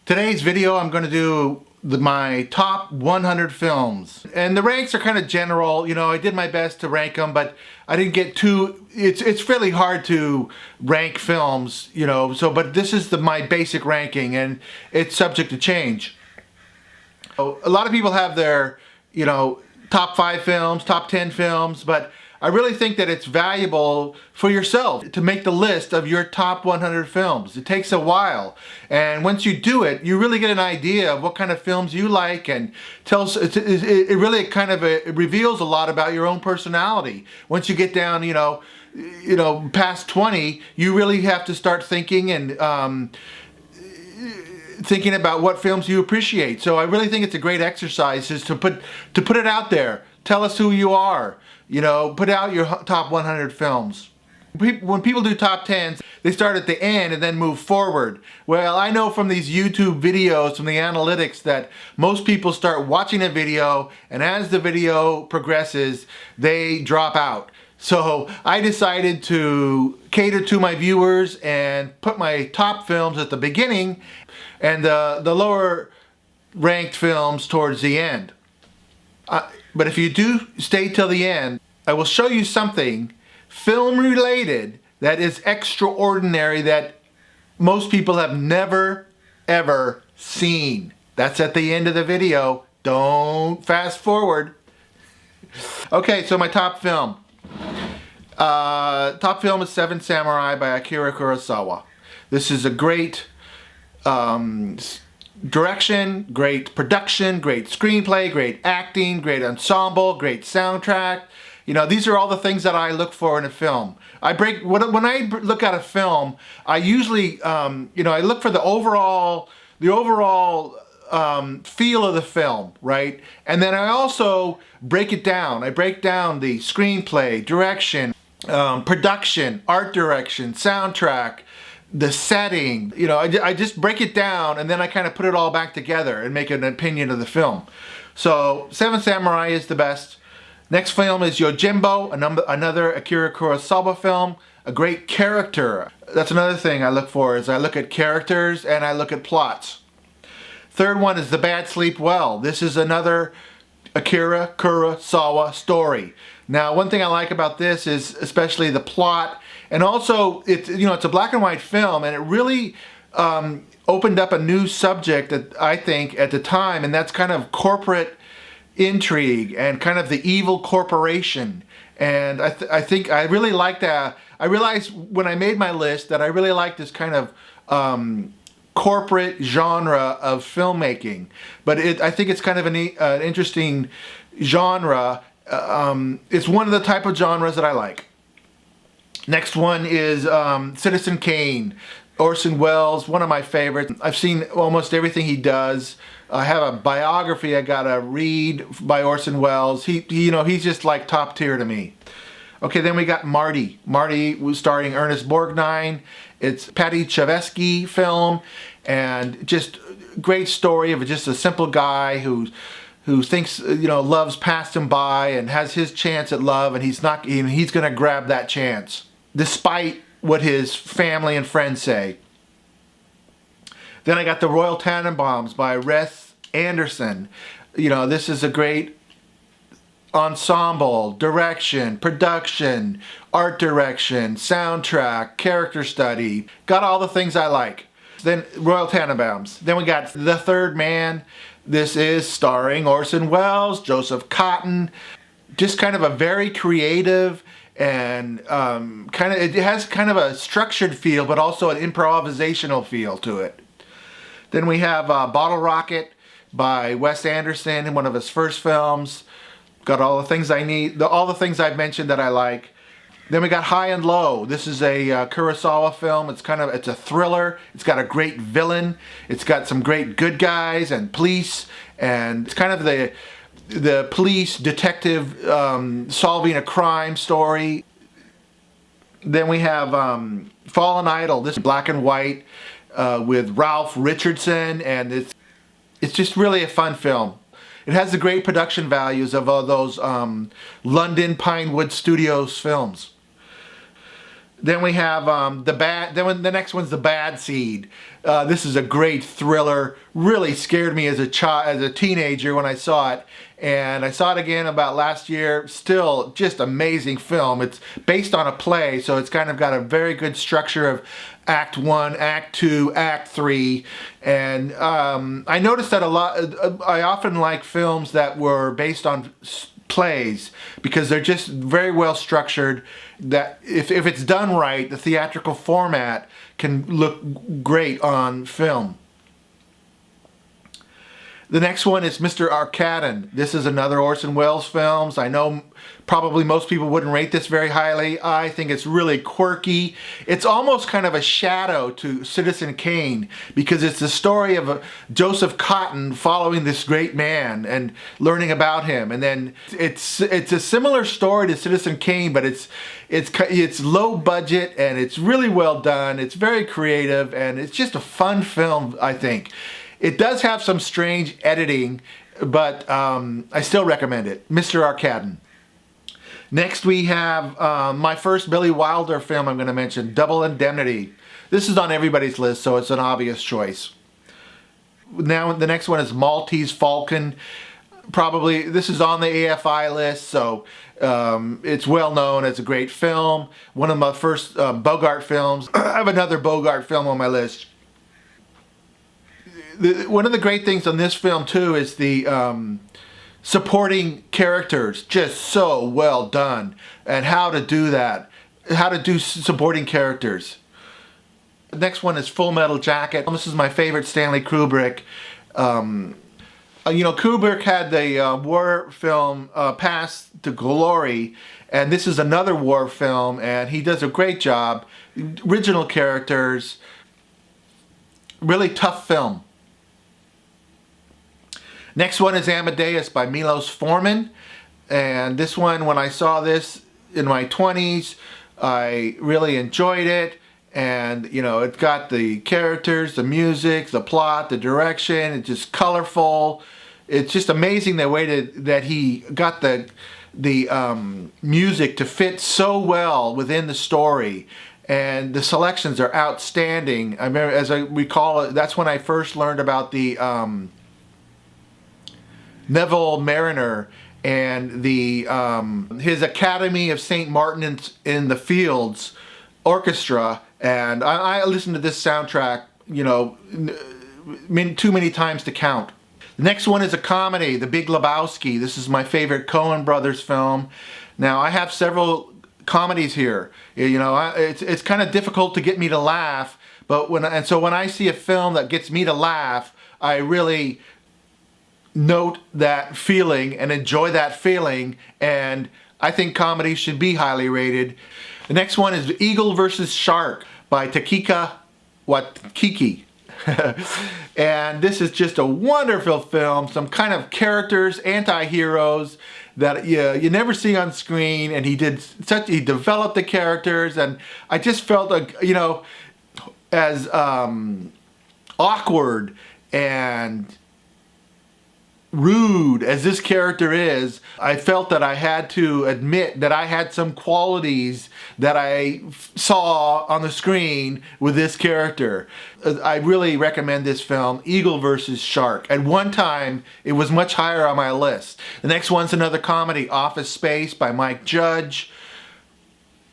Today's video I'm going to do my top 100 films. And the ranks are kind of general. You know, I did my best to rank them, but I didn't get too... It's fairly hard to rank films, you know, but this is my basic ranking, and it's subject to change. So, a lot of people have their, you know, top 5 films, top 10 films, but I really think that it's valuable for yourself to make the list of your top 100 films. It takes a while, and once you do it, you really get an idea of what kind of films you like, and it really kind of it reveals a lot about your own personality. Once you get down, you know, past 20, you really have to start thinking and thinking about what films you appreciate. So I really think it's a great exercise is to put it out there. Tell us who you are. You know, put out your top 100 films. When people do top 10s, they start at the end and then move forward. Well, I know from these YouTube videos, from the analytics, that most people start watching a video, and as the video progresses, they drop out. So I decided to cater to my viewers and put my top films at the beginning and the lower ranked films towards the end. But if you do stay till the end, I will show you something film related that is extraordinary that most people have never ever seen. That's at the end of the video. Don't fast forward. Okay, so my top film. Top film is Seven Samurai by Akira Kurosawa. This is a great direction, great production, great screenplay, great acting, great ensemble, great soundtrack. You know, these are all the things that I look for in a film. When I look at a film, I usually, you know, I look for the overall feel of the film, right? And then I also break it down. I break down the screenplay, direction, production, art direction, soundtrack, the setting. You know, I just break it down, and then I kind of put it all back together and make an opinion of the film. So Seven Samurai is the best. Next film is Yojimbo, another Akira Kurosawa film. A great character. That's another thing I look for, is I look at characters and I look at plots. Third one is The Bad Sleep Well. This is another Akira Kurosawa story. Now, one thing I like about this is especially the plot, and also it's a black and white film, and it really opened up a new subject that I think at the time, and that's kind of corporate intrigue and kind of the evil corporation. And I think I really like that. I realized when I made my list that I really like this kind of corporate genre of filmmaking, but I think it's kind of an interesting genre. It's one of the type of genres that I like. Next one is Citizen Kane, Orson Welles, one of my favorites. I've seen almost everything he does. I have a biography I gotta read by Orson Welles. He's just like top tier to me. Okay, then we got Marty. Marty was starring Ernest Borgnine. It's Paddy Chayefsky film, and just great story of just a simple guy who thinks, love's passed him by and has his chance at love, and he's gonna grab that chance despite what his family and friends say. Then I got The Royal Tenenbaums by Wes Anderson. You know, this is a great ensemble, direction, production, art direction, soundtrack, character study. Got all the things I like. Then Royal Tenenbaums. Then we got The Third Man. This is starring Orson Welles, Joseph Cotten. Just kind of a very creative and it has kind of a structured feel, but also an improvisational feel to it. Then we have Bottle Rocket by Wes Anderson, in one of his first films. Got all the things I need, all the things I've mentioned that I like. Then we got High and Low. This is a Kurosawa film. It's a thriller. It's got a great villain. It's got some great good guys and police, and it's kind of the police detective solving a crime story. Then we have Fallen Idol. This is black and white with Ralph Richardson, and it's just really a fun film. It has the great production values of those London Pinewood Studios films. Then we have the next one's The Bad Seed. This is a great thriller. Really scared me as a teenager when I saw it. And I saw it again about last year. Still just amazing film. It's based on a play, so it's kind of got a very good structure of Act 1, Act 2, Act 3. And I noticed that I often like films that were based on plays because they're just very well structured, that if it's done right, the theatrical format can look great on film. The next one is Mr. Arcadon. This is another Orson Welles film. I know probably most people wouldn't rate this very highly. I think it's really quirky. It's almost kind of a shadow to Citizen Kane because it's the story of Joseph Cotton following this great man and learning about him. And then it's a similar story to Citizen Kane, but it's low budget and it's really well done. It's very creative and it's just a fun film, I think. It does have some strange editing, but I still recommend it. Mr. Arcadon. Next we have my first Billy Wilder film I'm going to mention, Double Indemnity. This is on everybody's list, so it's an obvious choice. Now the next one is Maltese Falcon. Probably, this is on the AFI list, so it's well known as a great film. One of my first Bogart films. I have another Bogart film on my list. One of the great things on this film too is the supporting characters, just so well done, and how to do that, how to do supporting characters. The next one is Full Metal Jacket. This is my favorite Stanley Kubrick. Kubrick had the war film Path to Glory, and this is another war film, and he does a great job. Original characters, really tough film. Next one is Amadeus by Milos Forman, and this one, when I saw this in my 20s, I really enjoyed it. And it's got the characters, the music, the plot, the direction. It's just colorful. It's just amazing the way that he got the music to fit so well within the story. And the selections are outstanding. I remember, as I recall, that's when I first learned about the Neville Mariner and the his Academy of St. Martin in the Fields orchestra. And I listened to this soundtrack, too many times to count. The next one is a comedy, The Big Lebowski. This is my favorite Coen Brothers film. Now, I have several comedies here. It's kind of difficult to get me to laugh, so when I see a film that gets me to laugh, I really note that feeling and enjoy that feeling, and I think comedy should be highly rated. The next one is Eagle vs. Shark by Taika Waititi. And this is just a wonderful film. Some kind of characters, anti-heroes that you never see on screen, and he developed the characters, and I just felt like, as awkward and rude as this character is, I felt that I had to admit that I had some qualities that I saw on the screen with this character. I really recommend this film, Eagle vs. Shark. At one time, it was much higher on my list. The next one's another comedy, Office Space by Mike Judge.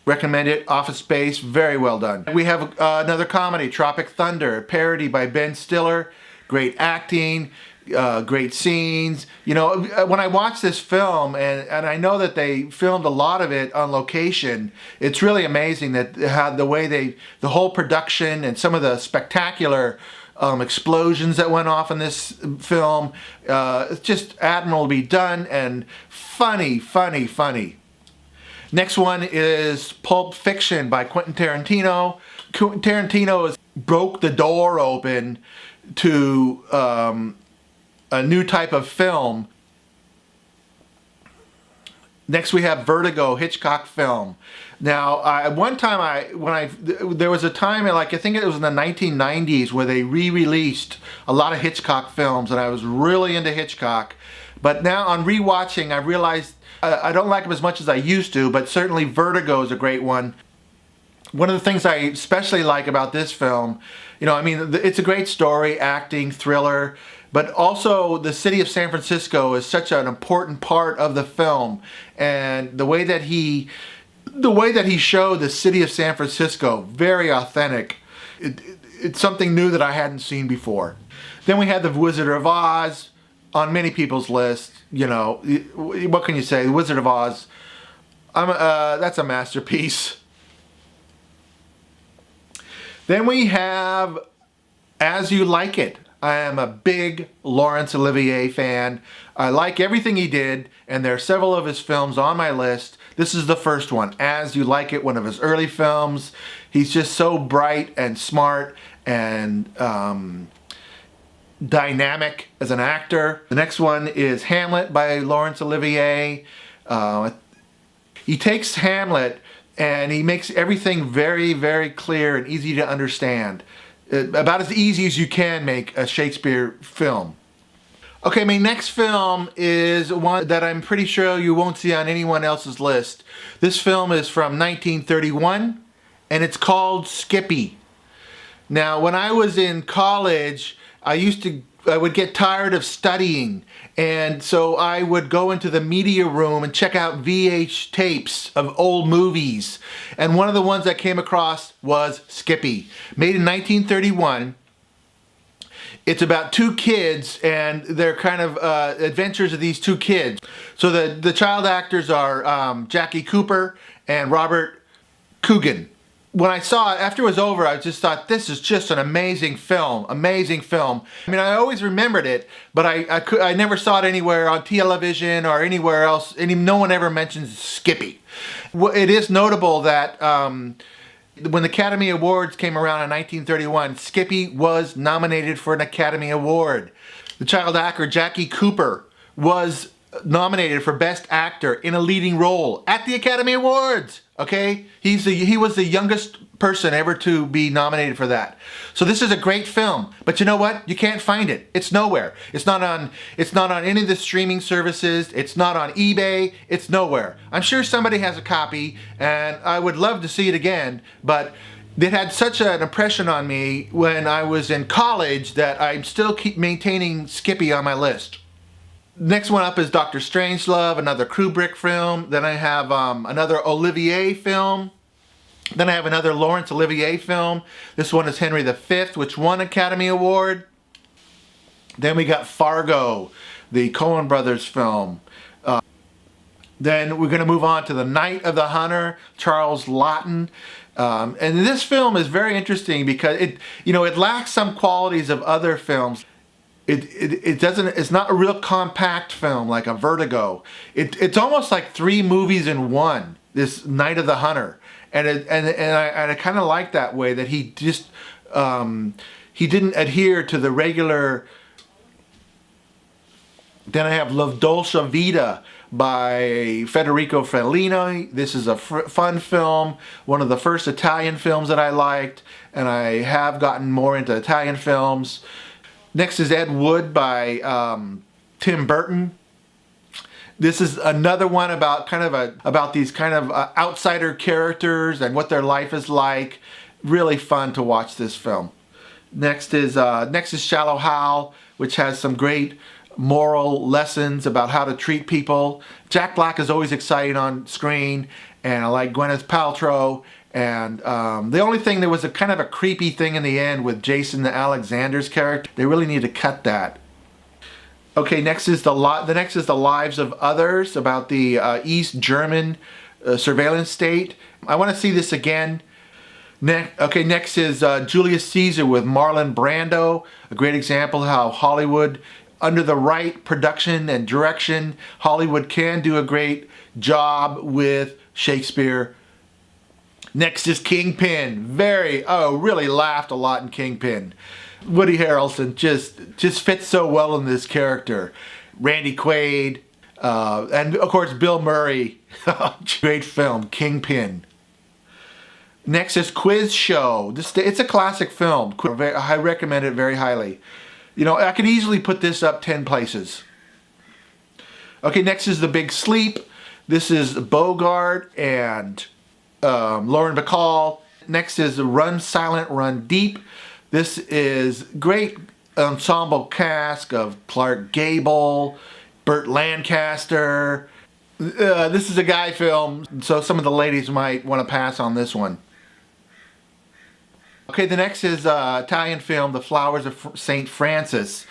Recommend it. Office Space, very well done. We have another comedy, Tropic Thunder, a parody by Ben Stiller. Great acting. Great scenes. When I watch this film, and I know that they filmed a lot of it on location, it's really amazing that how the whole production and some of the spectacular explosions that went off in this film, it's just admirably done and funny. Next one is Pulp Fiction by Quentin Tarantino. Tarantino broke the door open to a new type of film. Next we have Vertigo, Hitchcock film. Now, one time there was a time, I think it was in the 1990s, where they re-released a lot of Hitchcock films, and I was really into Hitchcock. But now on re-watching, I realized I don't like him as much as I used to, but certainly Vertigo is a great one. One of the things I especially like about this film, I mean, it's a great story, acting, thriller, but also the city of San Francisco is such an important part of the film, and the way that he showed the city of San Francisco, very authentic. It's something new that I hadn't seen before. Then we had The Wizard of Oz on many people's list. What can you say? The Wizard of Oz, that's a masterpiece. Then we have As You Like It. I am a big Laurence Olivier fan. I like everything he did, and there are several of his films on my list. This is the first one, As You Like It, one of his early films. He's just so bright and smart and dynamic as an actor. The next one is Hamlet by Laurence Olivier. He takes Hamlet and he makes everything very, very clear and easy to understand. About as easy as you can make a Shakespeare film. Okay, my next film is one that I'm pretty sure you won't see on anyone else's list. This film is from 1931, and it's called Skippy. Now, when I was in college, I would get tired of studying, and so I would go into the media room and check out VH tapes of old movies. And one of the ones I came across was Skippy, made in 1931. It's about two kids and their kind of adventures of these two kids. So the child actors are Jackie Cooper and Robert Coogan. When I saw it, after it was over, I just thought, this is just an amazing film, amazing film. I mean, I always remembered it, but I never saw it anywhere on television or anywhere else. No one ever mentions Skippy. It is notable that when the Academy Awards came around in 1931, Skippy was nominated for an Academy Award. The child actor Jackie Cooper was nominated for Best Actor in a Leading Role at the Academy Awards. Okay, he was the youngest person ever to be nominated for that. So this is a great film, but you know what? You can't find it. It's nowhere. It's not on any of the streaming services. It's not on eBay. It's nowhere. I'm sure somebody has a copy, and I would love to see it again, but it had such an impression on me when I was in college that I still keep maintaining Skippy on my list. Next one up is Dr. Strangelove, another Kubrick film. Then I have another Olivier film. Then I have another Laurence Olivier film. This one is Henry V, which won Academy Award. Then we got Fargo, the Coen brothers film. Then we're going to move on to The Night of the Hunter, Charles Laughton. And this film is very interesting because it lacks some qualities of other films. It's not a real compact film like a Vertigo. It's almost like three movies in one, this Night of the Hunter. And I kind of like that way that he just he didn't adhere to the regular. Then I have La Dolce Vita by Federico Fellini. This is a fun film, one of the first Italian films that I liked, and I have gotten more into Italian films. Next is Ed Wood by Tim Burton. This is another one about these kind of outsider characters and what their life is like. Really fun to watch this film. Next is Shallow Hal, which has some great moral lessons about how to treat people. Jack Black is always exciting on screen, and I like Gwyneth Paltrow. And the only thing, there was a kind of a creepy thing in the end with Jason Alexander's character. They really need to cut that. Okay, next is the Lives of Others, about the East German surveillance state. I want to see this again. Next is Julius Caesar with Marlon Brando. A great example of how Hollywood, under the right production and direction, Hollywood can do a great job with Shakespeare. Next is Kingpin. Really laughed a lot in Kingpin. Woody Harrelson just fits so well in this character. Randy Quaid, and of course Bill Murray. Great film, Kingpin. Next is Quiz Show. It's a classic film. I recommend it very highly. I could easily put this up 10 places. Okay, next is The Big Sleep. This is Bogart and Lauren Bacall. Next is Run Silent, Run Deep. This is great ensemble cast of Clark Gable, Burt Lancaster. This is a guy film, so some of the ladies might want to pass on this one. Okay, the next is Italian film, The Flowers of St. Francis.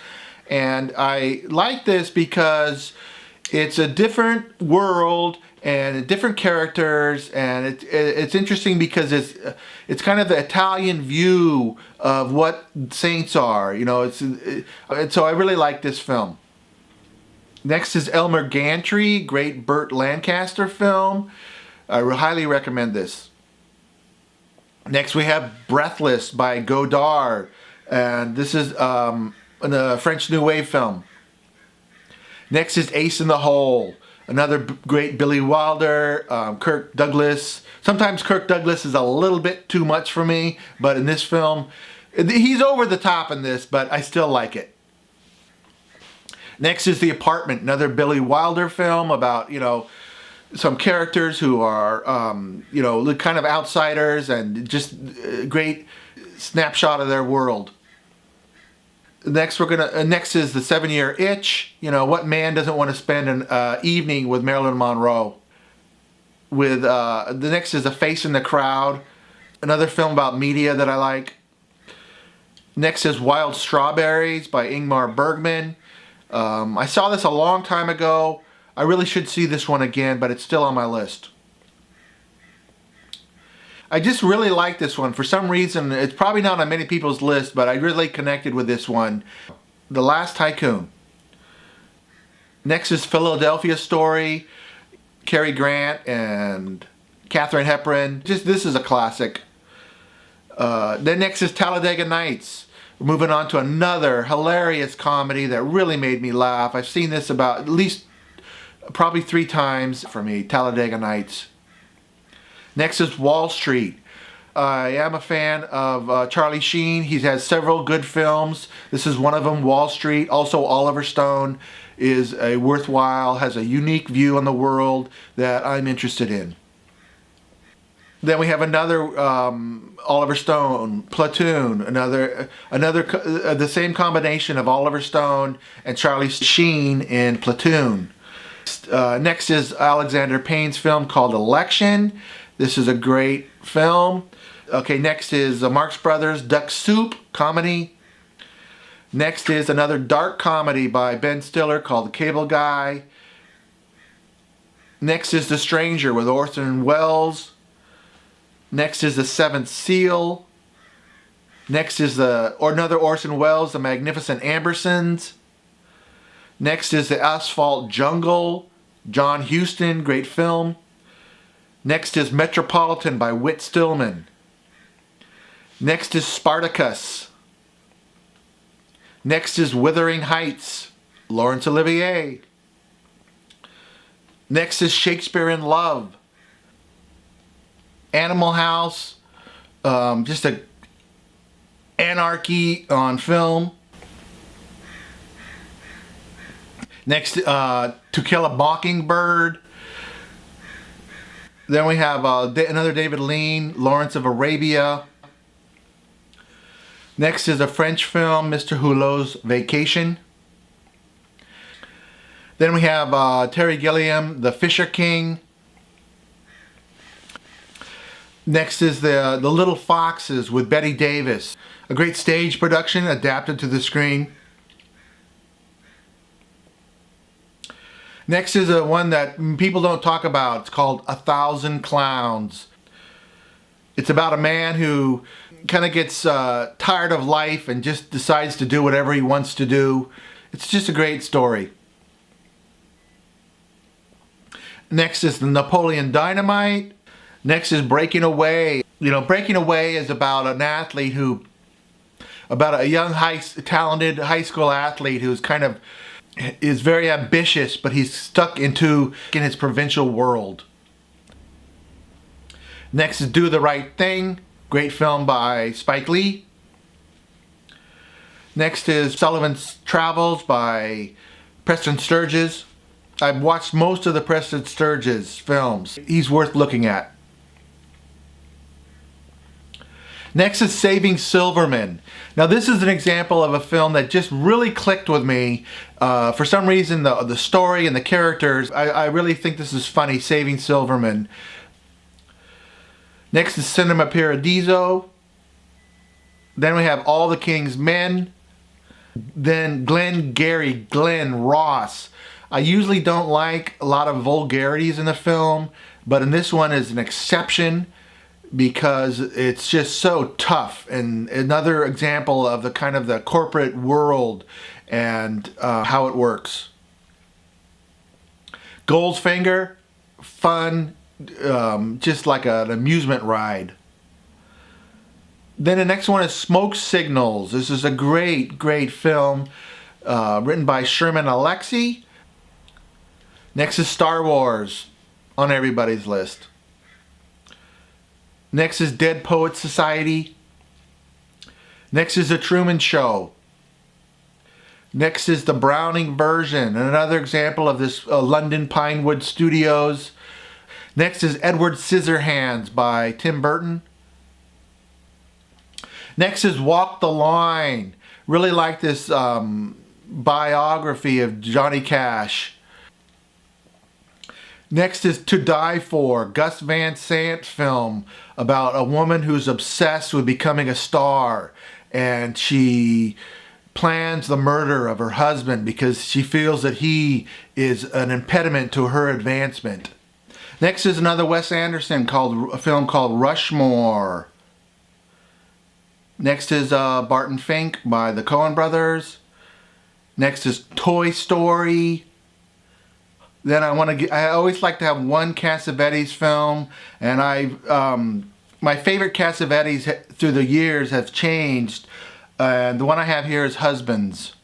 And I like this because it's a different world and different characters, and it's interesting because it's kind of the Italian view of what saints are, you know. And so I really like this film. Next is Elmer Gantry, great Burt Lancaster film. I highly recommend this. Next we have Breathless by Godard, and this is a French New Wave film. Next is Ace in the Hole, another great Billy Wilder, Kirk Douglas. Sometimes Kirk Douglas is a little bit too much for me, but in this film, he's over the top in this, but I still like it. Next is The Apartment, another Billy Wilder film about, you know, some characters who are, you know, kind of outsiders, and just a great snapshot of their world. Next is The 7-Year Itch. You know, what man doesn't want to spend an evening with Marilyn Monroe? With the next is A Face in the Crowd, another film about media that I like. Next is Wild Strawberries by Ingmar Bergman. I saw this a long time ago. I really should see this one again, but it's still on my list. I just really like this one. For some reason, it's probably not on many people's list, but I really connected with this one. The Last Tycoon. Next is Philadelphia Story, Cary Grant and Katharine Hepburn. This is a classic. Then next is Talladega Nights. We're moving on to another hilarious comedy that really made me laugh. I've seen this about at least probably 3 times for me, Talladega Nights. Next is Wall Street. I am a fan of Charlie Sheen. He has several good films. This is one of them, Wall Street. Also, Oliver Stone is a worthwhile, has a unique view on the world that I'm interested in. Then we have another Oliver Stone, Platoon, the same combination of Oliver Stone and Charlie Sheen in Platoon. Next is Alexander Payne's film called Election. This is a great film. Okay, next is Marx Brothers, Duck Soup, comedy. Next is another dark comedy by Ben Stiller called The Cable Guy. Next is The Stranger with Orson Welles. Next is The Seventh Seal. Next is another Orson Welles, The Magnificent Ambersons. Next is The Asphalt Jungle, John Huston, great film. Next is Metropolitan by Whit Stillman. Next is Spartacus. Next is Wuthering Heights, Laurence Olivier. Next is Shakespeare in Love. Animal House, just a anarchy on film. Next, To Kill a Mockingbird. Then we have another David Lean, Lawrence of Arabia. Next is a French film, Mr. Hulot's Vacation. Then we have Terry Gilliam, The Fisher King. Next is the Little Foxes with Bette Davis, a great stage production adapted to the screen. Next is one that people don't talk about. It's called 1,000 Clowns. It's about a man who kind of gets tired of life and just decides to do whatever he wants to do. It's just a great story. Next is the Napoleon Dynamite. Next is Breaking Away. You know, Breaking Away is about an athlete about a young, talented high school athlete who's kind of is very ambitious, but he's stuck in his provincial world. Next is Do the Right Thing, great film by Spike Lee. Next is Sullivan's Travels by Preston Sturges. I've watched most of the Preston Sturges films. He's worth looking at. Next is Saving Silverman. Now this is an example of a film that just really clicked with me. For some reason, the story and the characters, I really think this is funny, Saving Silverman. Next is Cinema Paradiso. Then we have All the King's Men. Then Glenn Ross. I usually don't like a lot of vulgarities in the film, but in this one is an exception because it's just so tough, and another example of the kind of the corporate world and how it works. Goldfinger, fun, just like an amusement ride. Then the next one is Smoke Signals. This is a great film written by Sherman Alexie. Next is Star Wars, on everybody's list. Next is Dead Poets Society. Next is The Truman Show. Next is the Browning version, another example of this London Pinewood Studios. Next is Edward Scissorhands by Tim Burton. Next is Walk the Line. Really like this biography of Johnny Cash. Next is To Die For, Gus Van Sant film about a woman who's obsessed with becoming a star, and she plans the murder of her husband because she feels that he is an impediment to her advancement. Next is another Wes Anderson film called Rushmore. Next is Barton Fink by the Coen brothers. Next is Toy Story. Then I always like to have one Cassavetes film, and my favorite Cassavetes through the years have changed, and the one I have here is Husbands.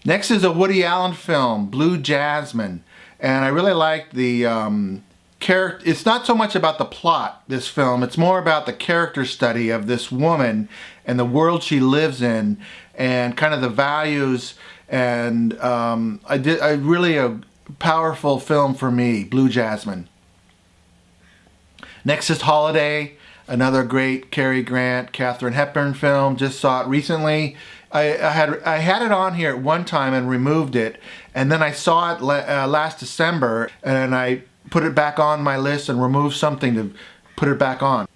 Next is a Woody Allen film, Blue Jasmine, and I really like the character. It's not so much about the plot, this film, it's more about the character study of this woman and the world she lives in, and kind of the values. And really a powerful film for me, Blue Jasmine. Next is Holiday, another great Cary Grant, Katharine Hepburn film. Just saw it recently. I had it on here at one time and removed it, and then I saw it last December, and I put it back on my list and removed something to put it back on.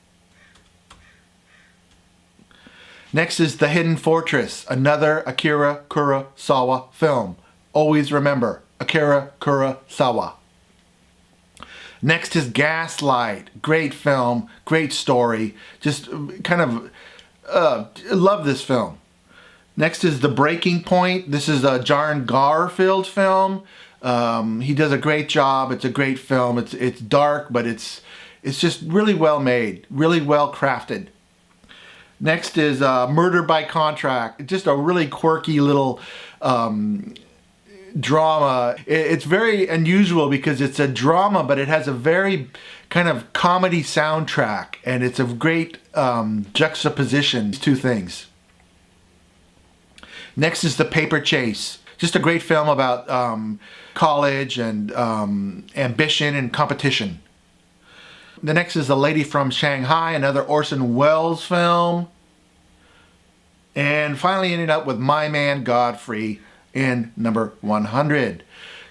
Next is The Hidden Fortress, another Akira Kurosawa film. Always remember, Akira Kurosawa. Next is Gaslight, great film, great story. Just kind of love this film. Next is The Breaking Point. This is a John Garfield film. He does a great job. It's a great film. It's dark, but it's just really well made, really well crafted. Next is Murder by Contract. Just a really quirky little drama. It's very unusual because it's a drama, but it has a very kind of comedy soundtrack, and it's a great juxtaposition, these two things. Next is The Paper Chase. Just a great film about college and ambition and competition. The next is The Lady from Shanghai, another Orson Welles film. And finally ended up with My Man Godfrey in number 100.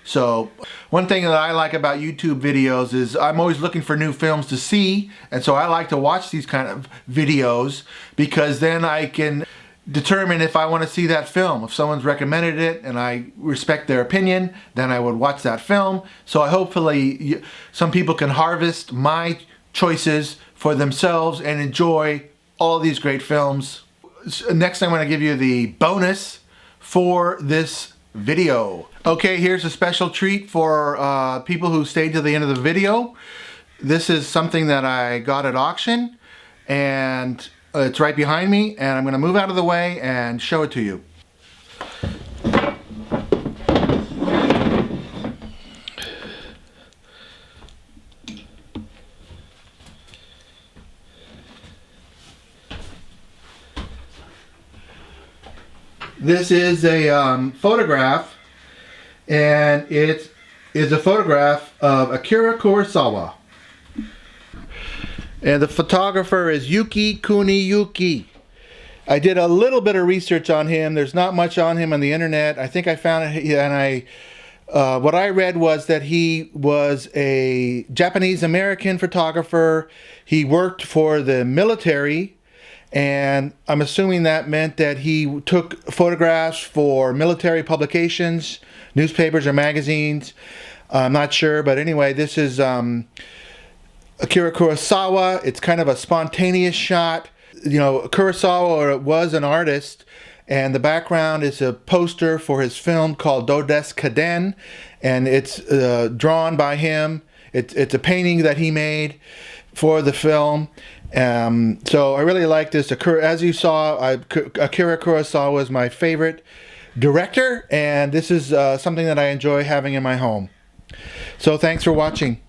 So one thing that I like about YouTube videos is I'm always looking for new films to see, and so I like to watch these kind of videos because then I can determine if I want to see that film. If someone's recommended it and I respect their opinion, then I would watch that film. So hopefully some people can harvest my choices for themselves and enjoy all these great films. Next, I'm going to give you the bonus for this video. Okay, here's a special treat for people who stayed to the end of the video. This is something that I got at auction, and it's right behind me, and I'm going to move out of the way and show it to you. This is a photograph, and it is a photograph of Akira Kurosawa. And the photographer is Yuki Kuniyuki. I did a little bit of research on him. There's not much on him on the internet. I think I found it, and what I read was that he was a Japanese-American photographer. He worked for the military, and I'm assuming that meant that he took photographs for military publications, newspapers or magazines. I'm not sure, but anyway, this is Akira Kurosawa. It's kind of a spontaneous shot. You know, Kurosawa was an artist, and the background is a poster for his film called Dodes'ka-den, and it's drawn by him. It's a painting that he made for the film. So I really like this. As you saw, Akira Kurosawa is my favorite director, and this is something that I enjoy having in my home. So thanks for watching.